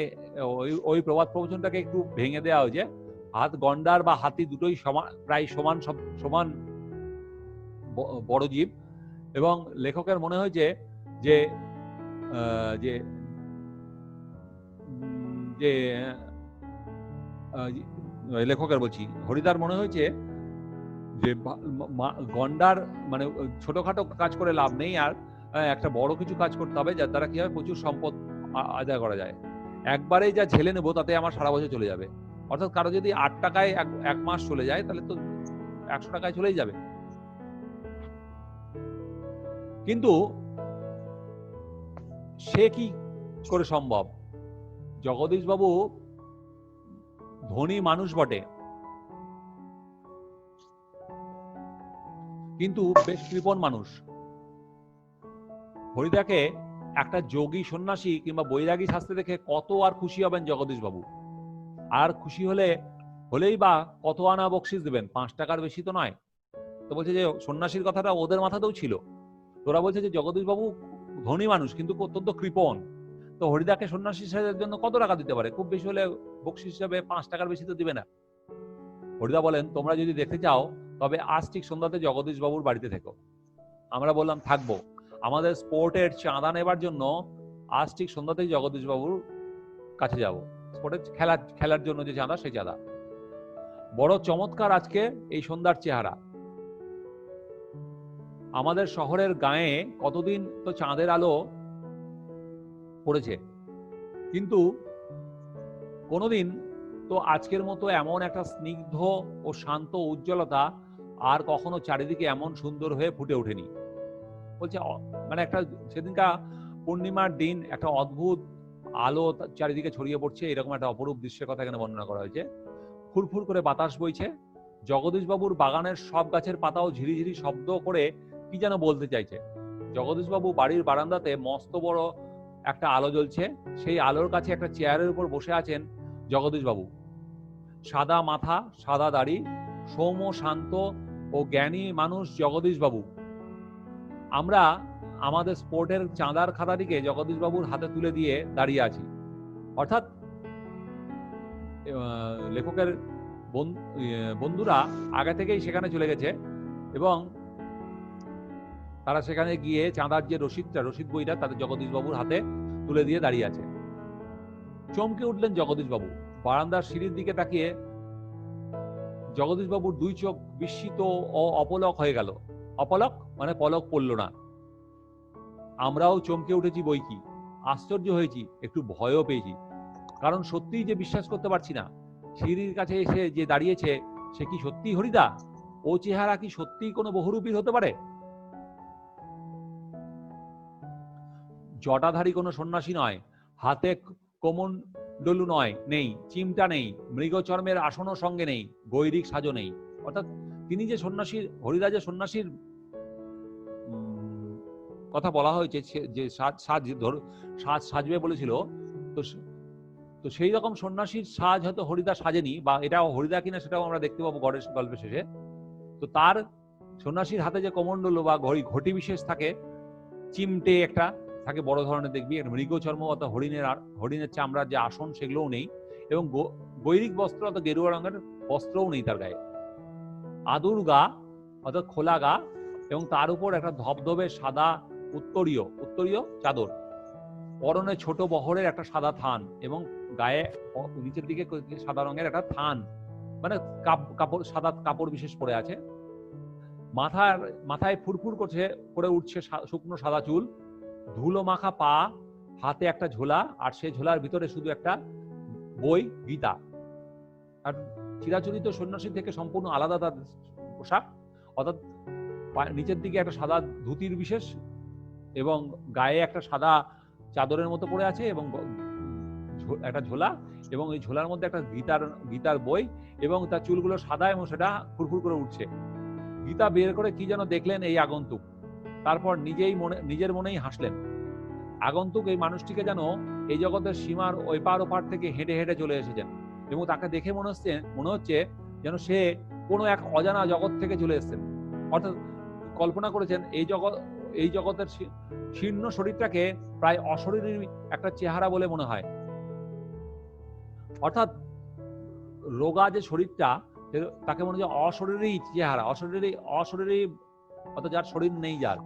ওই প্রবাদ প্রবচনটাকে একটু ভেঙে দেওয়া হয়েছে। হাত গন্ডার বা হাতি দুটোই প্রায় সমান বড় জীব, এবং লেখকের মনে হয়েছে যে যে যে লেখকের বলছি, হরিদার মনে হয়েছে যে গন্ডার মানে ছোটখাটো কাজ করে লাভ নেই, আর একটা বড় কিছু কাজ করতে হবে যার দ্বারা কি হবে প্রচুর সম্পদ আদায় করা যায়। একবারেই যা ঝেলে নেবো তাতে আমার সারা বছর চলে যাবে। অর্থাৎ কারো যদি 8 টাকায় এক মাস চলে যায়, তাহলে তো 100 টাকায় চলেই যাবে। কিন্তু সে কি করে সম্ভব? জগদীশ বাবু ধনী মানুষ বটে, কিন্তু বেশ কৃপণ মানুষ। হরিদাকে একটা যোগী সন্ন্যাসী কিংবা বৈরাগী শাস্ত্রে দেখে কত আর খুশি হবেন জগদীশ বাবু। আর খুশি হলেই বা কত আনা বকশিস দেবেন? 5 টাকার বেশি তো নয়। তো বলছে যে সন্ন্যাসীর কথাটা ওদের মাথাতেও ছিল। তোরা বলছে যে জগদীশ বাবু ধনী মানুষ কিন্তু অত্যন্ত কৃপণ, তো হরিদাকে সন্ন্যাসী সাজার জন্য কত টাকা দিতে পারে? খুব বেশি হলে বকশিস হিসাবে 5 টাকার বেশি তো দিবে না। হরিদা বলেন, তোমরা যদি দেখতে চাও তবে আজ ঠিক সন্ধ্যাতে জগদীশ বাবুর বাড়িতে থেকো। আমরা বললাম, থাকবো। আমাদের স্পোর্টের চাঁদা নেবার জন্য আজ ঠিক সন্ধ্যাতেই জগদীশ বাবুর কাছে যাব। স্পোর্টের খেলার জন্য যে চাঁদা, সেই চাঁদা। বড় চমৎকার আজকে এই সন্ধ্যার চেহারা। আমাদের শহরের গায়ে কতদিন তো চাঁদের আলো পড়েছে, কিন্তু কোনোদিন তো আজকের মতো এমন একটা স্নিগ্ধ ও শান্ত উজ্জ্বলতা আর কখনো চারিদিকে এমন সুন্দর হয়ে ফুটে ওঠেনি। বলছে মানে একটা সেদিনকার পূর্ণিমার দিন একটা অদ্ভুত আলো চারিদিকে ছড়িয়ে পড়ছে, এরকম একটা অপরূপ দৃশ্যের কথা এখানে বর্ণনা করা হয়েছে। ফুরফুর করে বাতাস বইছে, জগদীশবাবুর বাগানের সব গাছের পাতাও ঝিরিঝিরি শব্দ করে কি যেন বলতে চাইছে। জগদীশবাবু বাড়ির বারান্দাতে মস্ত বড় একটা আলো জ্বলছে, সেই আলোর কাছে একটা চেয়ারের উপর বসে আছেন জগদীশবাবু। সাদা মাথা, সাদা দাড়ি, সৌম্য শান্ত ও জ্ঞানী মানুষ জগদীশবাবু। আমরা আমাদের স্পোর্টের চাঁদার খাতাটিকে জগদীশবাবুর হাতে তুলে দিয়ে দাঁড়িয়ে আছি। অর্থাৎ লেখকের বন্ধুরা আগে থেকেই সেখানে চলে গেছে এবং তারা সেখানে গিয়ে চাঁদার যে রসিদ বইটা তাদের জগদীশবাবুর হাতে তুলে দিয়ে দাঁড়িয়ে আছে। চমকে উঠলেন জগদীশবাবু। বারান্দার সিঁড়ির দিকে তাকিয়ে জগদীশবাবুর দুই চোখ বিস্মিত ও অপলক হয়ে গেল। অপলক মানে পলক পড়ল না। আমরাও চমকে উঠেছি বই কি, আশ্চর্য হয়েছি, একটু ভয়ও পেয়েছি। কারণ সত্যিই যে বিশ্বাস করতে পারছি না, সিঁড়ির কাছে এসে যে দাঁড়িয়েছে সে কি সত্যি হরিদা? ও চেহারা কি সত্যিই কোনো বহুরূপীর হতে পারে? জটাধারী কোনো সন্ন্যাসী নয়, হাতে কোমণ্ডলু নেই, চিমটা নেই, মৃগচর্মের আসনও সঙ্গে নেই, গৈরিক সাজও নেই। অর্থাৎ তিনি যে সন্ন্যাসীর, হরিদা যে সন্ন্যাসীর কথা বলা হয়েছে, যে সাজবে বলেছিল, তো সেই রকম সন্ন্যাসীর সাজ হয়তো হরিদা সাজেনি, বা এটাও হরিদা কিনা সেটাও আমরা দেখতে পাবো গল্পের শেষে। তো তার সন্ন্যাসীর হাতে যে কমণ্ডলু বা ঘটি বিশেষ থাকে, চিমটে একটা থাকে বড় ধরনের, দেখবি মৃগচর্ম অর্থাৎ হরিণের চামড়ার যে আসন সেগুলোও নেই, এবং গৈরিক বস্ত্র অর্থাৎ গেরুয়া রঙের বস্ত্রও নেই তার গায়ে। আদুর গা অর্থাৎ খোলা গা, এবং তার উপর একটা ধবধবে সাদা উত্তরীয় চাদর, পরনে ছোট বহরের একটা সাদা থান, এবং গায়ে নিচের দিকে সাদা রঙের একটা থান, মানে কাপড়, সাদা কাপড় বিশেষ পরে আছে। মাথায় ফুরফুর করে উঠছে শুকনো সাদা চুল, ধুলো মাখা পা, হাতে একটা ঝোলা, আর সেই ঝোলার ভিতরে শুধু একটা বই, গীতা। আর চিরাচরিত সন্ন্যাসী থেকে সম্পূর্ণ আলাদা তার পোশাক, অর্থাৎ নিচের দিকে একটা সাদা ধুতির বিশেষ, এবং গায়ে একটা সাদা চাদরের মতো পড়ে আছে, এবং একটা ঝোলা, এবং এই ঝোলার মধ্যে একটা গীতার বই, এবং তার চুলগুলো সাদা এবং সেটা ফুরফুর করে উঠছে। গীতা বের করে কি যেন দেখলেন এই আগন্তুক, তারপর নিজের মনেই হাসলেন। আগন্তুক এই মানুষটিকে যেন এই জগতের সীমার ওই পার ওপার থেকে হেঁটে হেঁটে চলে এসেছেন, এবং তাকে দেখে মনে হচ্ছে যেন সে কোনো এক অজানা জগৎ থেকে চলে এসেছেন। অর্থাৎ কল্পনা করেছেন এই জগতের শীর্ণ শরীরটাকে প্রায় অশরীরী একটা চেহারা বলে মনে হয়। অর্থাৎ রোগা যে শরীরটা, তাকে মনে হয় অশরীরী চেহারা, অশরীরী অর্থাৎ যার শরীর নেই, যার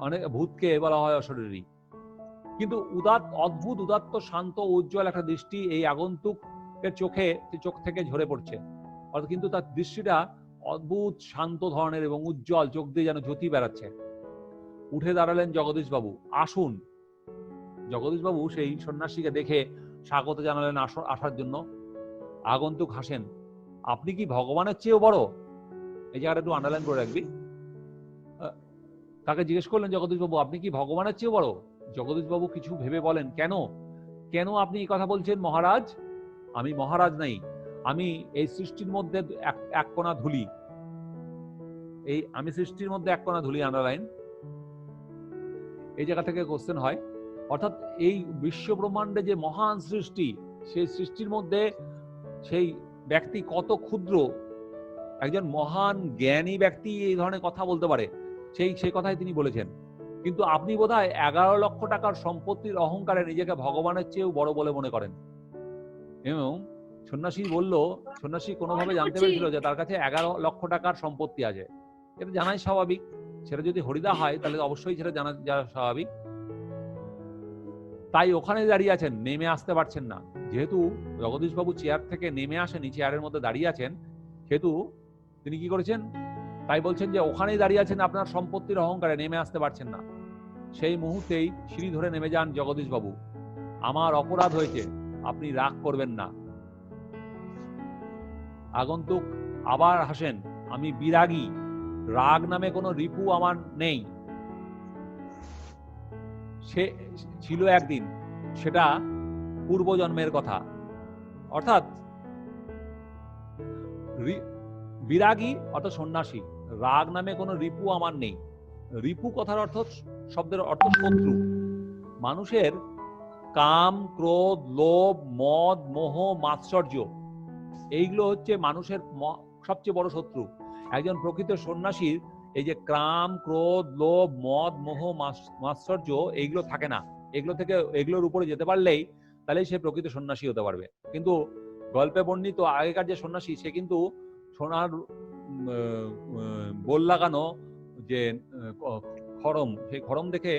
অনেক ভূতকে বলা হয় অশরীরী। কিন্তু অদ্ভুত উদাত্ত শান্ত উজ্জ্বল একটা দৃষ্টি এই আগন্তুকের চোখ থেকে ঝরে পড়ছে। অর্থাৎ কিন্তু তার দৃষ্টিটা অদ্ভুত শান্ত ধরনের এবং উজ্জ্বল, চোখ দিয়ে যেন জ্যোতি বেড়াচ্ছে। উঠে দাঁড়ালেন জগদীশবাবু। আসুন। জগদীশবাবু সেই সন্ন্যাসীকে দেখে স্বাগত জানালেন আসার জন্য। আগন্তুক হাসেন। আপনি কি ভগবানের চেয়েও বড়? এই জায়গাটা একটু আন্ডারলাইন করে রাখবি। তাকে জিজ্ঞেস করলেন জগদীশবাবু, আপনি কি ভগবানের চেয়েও বড়? জগদীশবাবু কিছু ভেবে বলেন, কেন আপনি এই কথা বলছেন মহারাজ? আমি মহারাজ নাই, আমি এই সৃষ্টির মধ্যে এক কণা ধুলি। আমি সৃষ্টির মধ্যে এক কণা ধুলি, আন্ডারলাইন। এই জায়গা থেকে কোশ্চেন হয়। অর্থাৎ এই বিশ্ব ব্রহ্মাণ্ডে যে মহান সৃষ্টি, সেই সৃষ্টির মধ্যে সেই ব্যক্তি কত ক্ষুদ্র। একজন মহান জ্ঞানী ব্যক্তি এই ধরনের কথা বলতে পারে, সেই কথাই তিনি বলেছেন। কিন্তু আপনি বোধহয় 11 লক্ষ টাকার সম্পত্তির অহংকারে নিজেকে ভগবানের চেয়েও বড় বলে মনে করেন। এবং সন্ন্যাসী কোনোভাবে জানতে পেরেছিল যে তার কাছে 11 লক্ষ টাকার সম্পত্তি আছে। এটা জানাই স্বাভাবিক। সেটা যদি হরিদা হয় তাহলে অবশ্যই সেটা জানা স্বাভাবিক। তাই ওখানে দাঁড়িয়ে আছেন, নেমে আসতে পারছেন না। যেহেতু জগদীশবাবু চেয়ার থেকে নেমে আসেনি, চেয়ারের মধ্যে দাঁড়িয়ে আছেন, সেহেতু তিনি কি করেছেন, তাই বলছেন যে ওখানেই দাঁড়িয়ে আছেন আপনার সম্পত্তির অহংকারে, নেমে আসতে পারছেন না। সেই মুহূর্তেই সিঁড়ি ধরে নেমে যান জগদীশবাবু। আমার অপরাধ হয়েছে, আপনি রাগ করবেন না। আগন্তুক আবার হাসেন। আমি বিরাগী, রাগ নামে কোনো রিপু আমার নেই। সে ছিল একদিন, সেটা পূর্বজন্মের কথা। অর্থাৎ বিরাগী অর্থাৎ সন্ন্যাসী, রাগ নামে কোনো রিপু আমার নেই। রিপু কথার অর্থ, শব্দের অর্থ শত্রু। মানুষের কাম, ক্রোধ, লোভ, মদ, মোহ, মাৎসর্য, এইগুলো হচ্ছে মানুষের সবচেয়ে বড় শত্রু। একজন প্রকৃত সন্ন্যাসীর এই যে কাম, ক্রোধ, লোভ, মদ, মোহ, মাৎসর্য এইগুলো থাকে না। এগুলোর উপরে যেতে পারলেই তাহলে সে প্রকৃত সন্ন্যাসী হতে পারবে। কিন্তু গল্পে বর্ণিত আগেকার যে সন্ন্যাসী, সে কিন্তু সোনার বোল লাগানো যে খড়ম, সেই খড়ম দেখে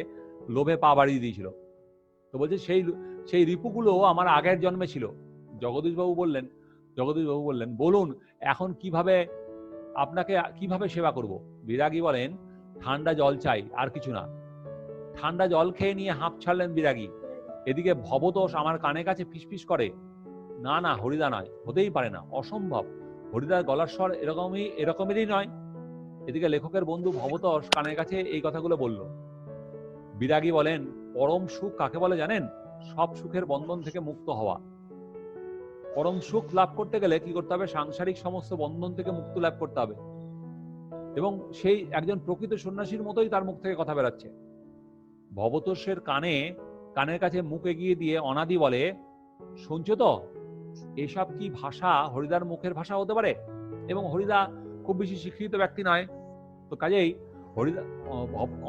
লোভে পা বাড়িয়ে দিয়েছিল। তো বলছে সেই রিপুগুলো আমার আগের জন্মে ছিল। জগদীশবাবু বললেন বলুন এখন আপনাকে কিভাবে সেবা করব? বিরাগী বলেন, ঠান্ডা জল চাই, আর কিছু না। ঠান্ডা জল খেয়ে নিয়ে হাঁপ ছাড়লেন বিরাগী। এদিকে ভবতোষ আমার কানে কাছে ফিসফিস করে, না না, হরিদা নয়, হতেই পারে না, অসম্ভব, হরিদার গলার স্বর এরকমেরই নয়। এদিকে লেখকের বন্ধু ভবতোষ কানের কাছে এই কথাগুলো বলল। বিরাগী বলেন, পরম সুখ কাকে বলে জানেন? সব সুখের বন্ধন থেকে মুক্ত হওয়া। পরম সুখ লাভ করতে গেলে কি করতে হবে? সাংসারিক সমস্ত বন্ধন থেকে মুক্তি লাভ করতে হবে। এবং সেই একজন প্রকৃত সন্ন্যাসীর মতোই তার মুখ থেকে কথা বেরাচ্ছে। ভবতোষের কানের কাছে মুখ এগিয়ে দিয়ে অনাদি বলে, শুনছো তো, এসব কি ভাষা হরিদার মুখের ভাষা হতে পারে? এবং হরিদা খুব বেশি শিক্ষিত ব্যক্তি নয়। তো কাজেই হরিদা,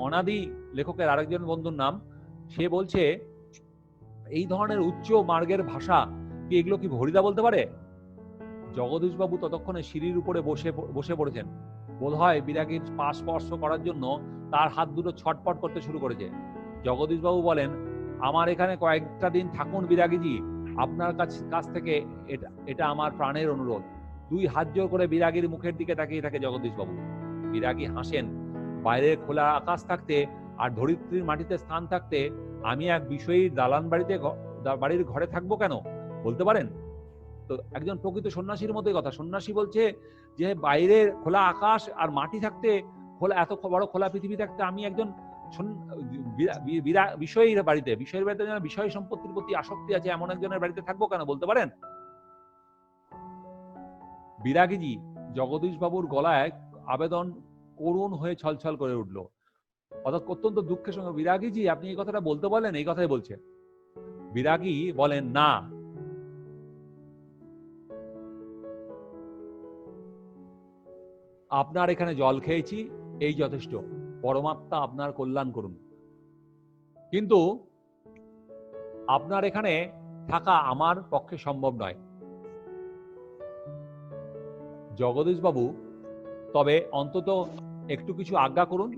অনাদি লেখকের আরেকজন বন্ধুর নাম, সে বলছে এই ধরনের উচ্চ মার্গের ভাষা কি এগুলো কি হরিদা বলতে পারে? জগদীশবাবু ততক্ষণে সিঁড়ির উপরে বসে পড়েছেন। বোধ হয় বিরাগীর পা স্পর্শ করার জন্য তার হাত দুটো ছটপট করতে শুরু করেছে। জগদীশবাবু বলেন, আমার এখানে কয়েকটা দিন থাকুন বিরাগীজি, আপনার কাছ থেকে এটা আমার প্রাণের অনুরোধ। দুই হাত জোর করে বিরাগীর মুখের দিকে তাকিয়ে থাকে জগদীশবাবু। বিরাগী হাসেন। বাইরে খোলা আকাশ থাকতে আর ধরিত্রীর মাটিতে স্থান থাকতে আমি এক বিষয়ী দালান বাড়ির ঘরে থাকবো কেন, বলতে পারেন? তো একজন প্রকৃত সন্ন্যাসীর মতোই কথা। সন্ন্যাসী বলছে যে বাইরে খোলা আকাশ আর মাটি থাকতে, এত বড় খোলা পৃথিবী থাকতে আমি একজন বিষয়ের বাড়িতে বিষয় সম্পত্তির প্রতি আসক্তি আছে এমন একজনের বাড়িতে থাকবো কেন, বলতে পারেন? বিরাগীজি জগদীশ বাবুর গলায় আবেদন করুণ হয়ে ছলছল করে উঠল। অর্থাৎ অত্যন্ত দুঃখের সঙ্গে, বিরাগীজি আপনি এই কথাটা বলতে বলেন, এই কথাই বলছে। বিরাগী বলেন, না, আপনার এখানে জল খেয়েছি, এই যথেষ্ট, পরমাত্মা আপনার কল্যাণ করুন। কিন্তু আপনার এখানে থাকা আমার পক্ষে সম্ভব নয়। জগদীশবাবু, তবে অন্তত একটু কিছু আজ্ঞা করুন।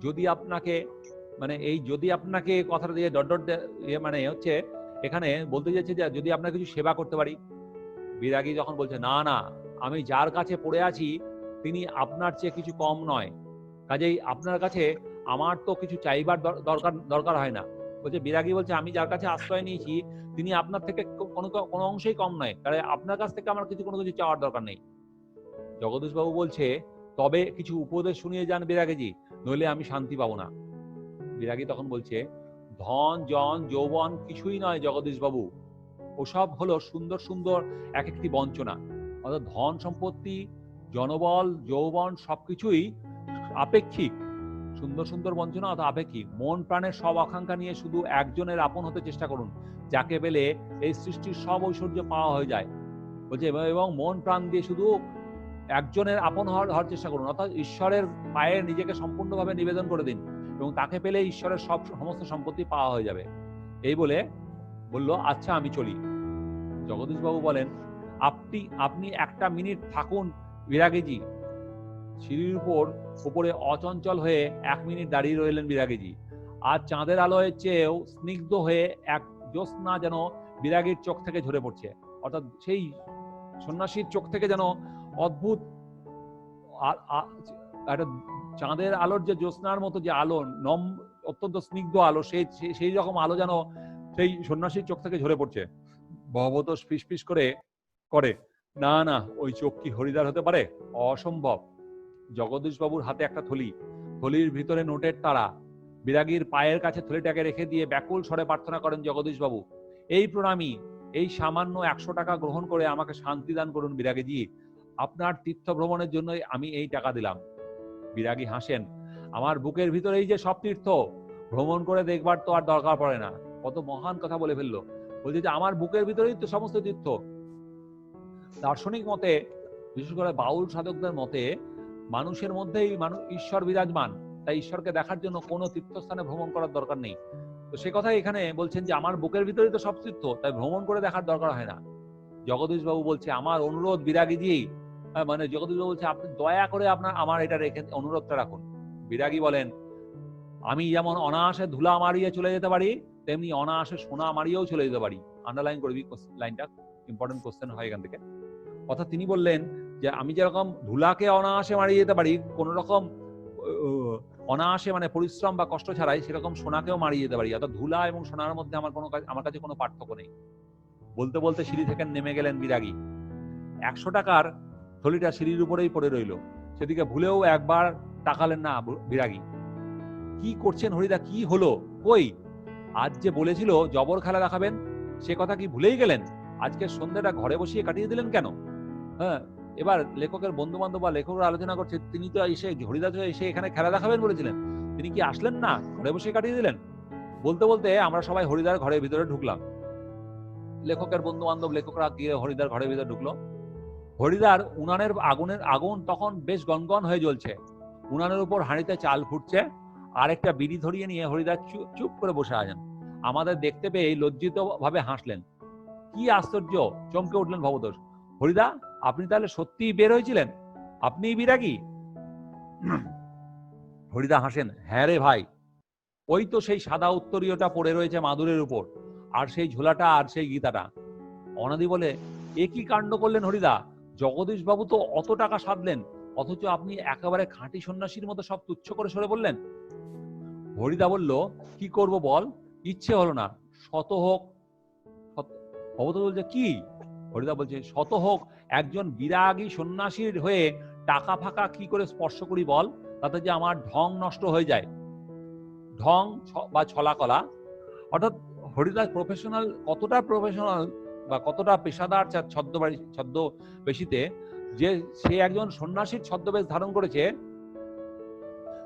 যদি আপনাকে কথাটা দিয়ে হচ্ছে এখানে বলতে যাচ্ছে যে যদি আপনার কিছু সেবা করতে পারি। বিরাগী যখন বলছে, না না, আমি যার কাছে পড়ে আছি তিনি আপনার চেয়ে কিছু কম নয়, কাজেই আপনার কাছে আমার তো কিছু চাইবার দরকার হয় না। বলছে, বিরাগী বলছে, আমি যার কাছে আশ্রয় নিয়েছি তিনি আপনার থেকে কোনো অংশেই কম নয়, কারণ আপনার কাছ থেকে আমার কোনো কিছু চাওয়ার দরকার নেই। জগদীশবাবু বলছে, তবে কিছু উপদেশ শুনিয়ে যান বিরাগীজি, নইলে আমি শান্তি পাবো না। বিরাগী তখন বলছে, ধন জন যৌবন কিছুই নয় জগদীশবাবু, ওসব হলো সুন্দর সুন্দর এক একটি বঞ্চনা। অর্থাৎ ধন সম্পত্তি, জনবল, যৌবন সবকিছুই আপেক্ষিক। সুন্দর সুন্দর বঞ্চনা অর্থাৎ আপেক্ষিক। মন প্রাণের সব আকাঙ্ক্ষা নিয়ে শুধু একজনের আপন হতে চেষ্টা করুন, যাকে পেলে এই সৃষ্টির সব ঐশ্বর্য পাওয়া হয়ে যায়। বলছে, এবং মন প্রাণ দিয়ে শুধু একজনের আপন হওয়ার চেষ্টা করুন, অর্থাৎ ঈশ্বরের পায়ে নিজেকে সম্পূর্ণভাবে নিবেদন করে দিন, এবং তাকে পেলে ঈশ্বরের সমস্ত সম্পত্তি পাওয়া হয়ে যাবে। এই বলে বলল, আচ্ছা আমি চলি। জগদীশবাবু বলেন, আপনি একটা মিনিট থাকুন বিরাগীজি। সিঁড়ির উপরে অচঞ্চল হয়ে 1 মিনিট দাঁড়িয়ে রইলেন বিরাগীজি। আর চাঁদের আলোয় চেয়েও স্নিগ্ধ হয়ে এক জ্যোৎস্না যেন বিরাগীর চোখ থেকে ঝরে পড়ছে। অর্থাৎ সেই সন্ন্যাসীর চোখ থেকে যেন অদ্ভুত একটা চাঁদের আলোর যে জ্যোৎস্নার মতো যে আলো, অত্যন্ত স্নিগ্ধ আলো, সেই রকম আলো যেন সেই সন্ন্যাসীর চোখ থেকে ঝরে পড়ছে। ভবতোষ ফিসফিস করে, না না, ওই চোখ কি হরিদার হতে পারে? অসম্ভব। জগদীশবাবুর হাতে একটা থলি, থলির ভিতরে নোটের তারা। বিরাগীর পায়ের কাছে থলিটাকে রেখে দিয়ে ব্যাকুল স্বরে প্রার্থনা করেন, জগদীশবাবু, এই প্রণামী, এই সামান্য 100 টাকা গ্রহণ করে আমাকে শান্তি দান করুন বিরাগীজি। আপনার তীর্থ ভ্রমণের জন্য আমি এই টাকা দিলাম। বিরাগী হাসেন, আমার বুকের ভিতরেই যে সব তীর্থ, ভ্রমণ করে দেখবার তো আর দরকার পড়ে না। কত মহান কথা বলে ফেললো। বলছে যে আমার বুকের ভিতরেই তো সমস্ত তীর্থ। দার্শনিক মতে, বিশেষ করে বাউল সাধকদের মতে, মানুষের মধ্যেই ঈশ্বর বিরাজমান, তাই ঈশ্বরকে দেখার জন্য কোনো তীর্থস্থানে ভ্রমণ করার দরকার নেই। তো সে কথাই এখানে বলছেন যে আমার বুকের ভিতরেই তো সব তীর্থ, তাই ভ্রমণ করে দেখার দরকার হয় না। জগদীশবাবু বলছে, আমার অনুরোধ বিরাগীজি, মানে জগদীশবাবু বলছে, আপনি দয়া করে আমার এটা রেখে অনুরোধটা রাখুন। বিরাগী বলেন, আমি যেমন অনায়াসে ধুলা মারিয়ে চলে যেতে পারি, তেমনি অনায়াসে সোনা মারিয়েও চলে যেতে পারি। আন্ডারলাইন করবি লাইনটা, ইম্পর্টেন্ট কোশ্চেন হয় এখান থেকে। অর্থাৎ তিনি বললেন যে আমি যেরকম ধুলাকে অনায়াসে মারিয়ে যেতে পারি কোন রকম অনায়াসে, মানে পরিশ্রম বা কষ্ট ছাড়াই, সেরকম সোনাকেও মারিয়ে যেতে পারি। অর্থাৎ ধুলা এবং সোনার মধ্যে আমার কাছে কোনো পার্থক্য নেই। বলতে বলতে সিঁড়ি থেকে নেমে গেলেন বিরাগী। 100 টাকার থলিটা সিঁড়ির উপরেই পড়ে রইল, সেদিকে ভুলেও একবার তাকালেন না বিরাগী। কি করছেন হরিদা, কি হলো? কই, আজ যে বলেছিল জবর খেলা দেখাবেন, সে কথা কি ভুলেই গেলেন? আজকের সন্ধ্যাটা ঘরে বসিয়ে কাটিয়ে দিলেন কেন? হ্যাঁ, এবার লেখকের বন্ধু বান্ধব বা লেখকরা আলোচনা করছে, তিনি তো এসে, হরিদা তো এসে এখানে খেলা দেখাবেন বলেছিলেন, তিনি কি আসলেন না, ঘরে বসে কাটিয়ে দিলেন? বলতে বলতে আমরা সবাই হরিদার ঘরের ভিতরে ঢুকলাম। লেখকের বন্ধু বান্ধব, লেখকরা গিয়ে হরিদার ঘরের ভিতরে ঢুকলো। হরিদার উনানের আগুন তখন বেশ গনগন হয়ে জ্বলছে। উনানের উপর হাঁড়িতে চাল ফুটছে, আর একটা বিড়ি ধরিয়ে নিয়ে হরিদার চুপ করে বসে আছেন। আমাদের দেখতে পেয়ে লজ্জিত ভাবে হাসলেন। কি আশ্চর্য, চমকে উঠলেন ভবতোষ। হরিদা, আপনি তাহলে সত্যিই বের হয়েছিলেন? আপনিই বিরাগী? হরিদা হাসেন, হ্যাঁ রে ভাই, ওই তো সেই সাদা উত্তরীয়টা পড়ে রয়েছে মাদুরের উপর, আর সেই ঝোলাটা, আর সেই গীতাটা। অনাদি বলে, এ কি কাণ্ড করলেন হরিদা, জগদীশ বাবু তো অত টাকা সাধলেন, অথচ আপনি একেবারে খাঁটি সন্ন্যাসীর মতো সব তুচ্ছ করে সরে বললেন। হরিদা বলল, কি করব বল, ইচ্ছে হলো না, শত হোক। ভবতোষ বলছে, কি? হরিদা বলছে, শত হোক, একজন বিরাগী সন্ন্যাসীর হয়ে টাকা ফাঁকা কি করে স্পর্শ করি বল, তাতে যে আমার ঢং নষ্ট হয়ে যায়। ঢং বা ছলাকলা, অর্থাৎ হরিদাস কতটা প্রফেশনাল বা কতটা পেশাদার ছদ্মবেশীতে, যে সে একজন সন্ন্যাসীর ছদ্মবেশ ধারণ করেছে।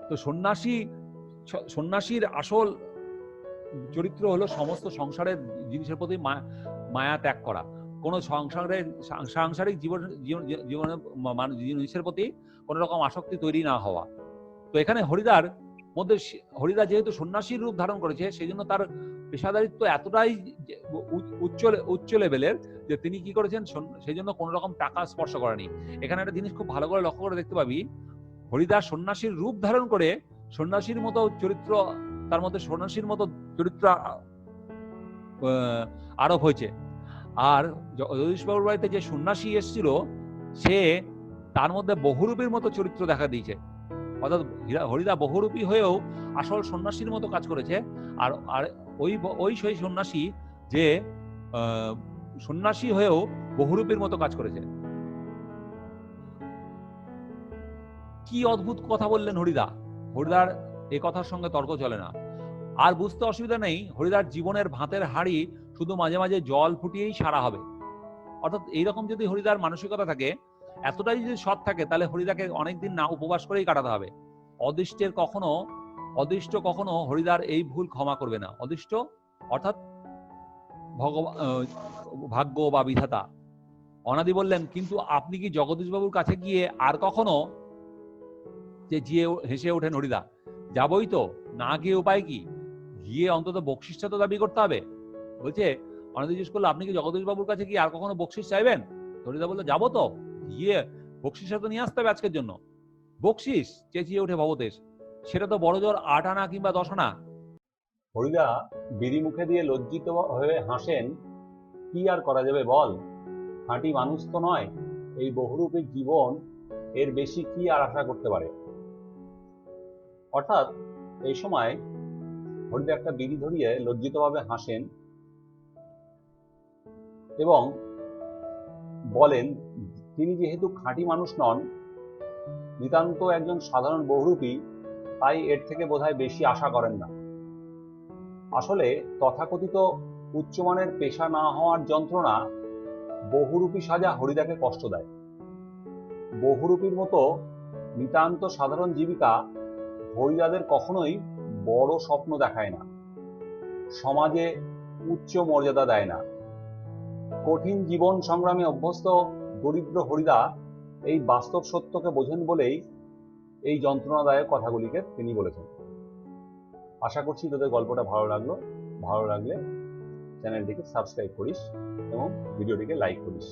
তো সন্ন্যাসীর আসল চরিত্র হলো সমস্ত সংসারের জিনিসের প্রতি মায়া ত্যাগ করা, কোন সাংসারিক জীবনের জিনিসের প্রতি কোন রকম আসক্তি তৈরি না হওয়া। তো এখানে হরিদা যেহেতু সন্ন্যাসীর রূপ ধারণ করেছে, সেই জন্য তার পেশাদারিত্ব এতটাই উচ্চ লেভেলের যে তিনি কি করেছেন, সেই জন্য কোন রকম টাকা স্পর্শ করেনি। এখানে একটা জিনিস খুব ভালো করে লক্ষ্য করে দেখতে পাবি, হরিদা সন্ন্যাসীর রূপ ধারণ করে সন্ন্যাসীর মতো চরিত্র, তার মধ্যে সন্ন্যাসীর মতো চরিত্র আরোপ হয়েছে। আর জগদীশবাবুর বাড়িতে যে সন্ন্যাসী এসেছিল, সে তার মধ্যে বহুরূপীর মতো চরিত্র দেখা দিয়েছে। অর্থাৎ হরিদা বহুরূপী হয়েও আসল সন্ন্যাসীর মতো কাজ করেছে। আর ওই সেই সন্ন্যাসী যে সন্ন্যাসী হয়েও বহুরূপীর মতো কাজ করেছে। কি অদ্ভুত কথা বললেন হরিদা। হরিদার এ কথার সঙ্গে তর্ক চলে না। আর বুঝতে অসুবিধা নেই, হরিদার জীবনের ভাতের হাঁড়ি শুধু মাঝে মাঝে জল ফুটিয়েই সারা হবে। অর্থাৎ এইরকম যদি হরিদার মানসিকতা থাকে, এতটাই যদি সৎ থাকে, তাহলে হরিদাকে অনেকদিন না উপবাস করেই কাটাতে হবে। অদৃষ্ট কখনো হরিদার এই ভুল ক্ষমা করবে না। অদৃষ্ট অর্থাৎ ভাগ্য বা বিধাতা। অনাদি বললেন, কিন্তু আপনি কি জগদীশবাবুর কাছে গিয়ে আর কখনো হেসে ওঠেন হরিদা, যাবই তো, না গিয়ে উপায় কি, গিয়ে অন্তত বকশিসটা তো দাবি করতে হবে। বলছে, অনাদি জিজ্ঞেস করলো, আপনি কি জগদীশবাবুর কাছে গিয়ে আর কখনো বকশিস চাইবেন? হরিদা বললো, যাবো তো, গিয়ে বকশিসটা তো নিয়ে আসতে হবে আজকের জন্য। বকশিস? চেঁচিয়ে ওঠে ভবতেশ, সেটা তো বড় জোর 8 আনা কিংবা 10 আনা। হরিদা বিড়ি মুখে দিয়ে লজ্জিত হয়ে হাসেন, কি আর করা যাবে বল, খাঁটি মানুষ তো নয়, এই বহুরূপী জীবন, এর বেশি কি আর আশা করতে পারে। অর্থাৎ এই সময় হরিদা একটা বিড়ি ধরিয়ে লজ্জিতভাবে হাসেন এবং বলেন, তিনি যেহেতু খাঁটি মানুষ নন, নিতান্ত একজন সাধারণ বহুরূপী, তাই এর থেকে বোধহয় বেশি আশা করেন না। আসলে তথাকথিত উচ্চমানের পেশা না হওয়ার যন্ত্রণা বহুরূপী সাজা হরিদাকে কষ্ট দেয়। বহুরূপীর মতো নিতান্ত সাধারণ জীবিকা হরিদাদের কখনোই বড় স্বপ্ন দেখায় না, সমাজে উচ্চ মর্যাদা দেয় না। কঠিন জীবন সংগ্রামে অভ্যস্ত দরিদ্র হরিদা এই বাস্তব সত্যকে বোঝেন বলেই এই যন্ত্রণাদায়ক কথাগুলিকে তিনি বলেছেন। আশা করছি তোদের গল্পটা ভালো লাগলো। ভালো লাগলে চ্যানেলটিকে সাবস্ক্রাইব করিস এবং ভিডিওটিকে লাইক করিস।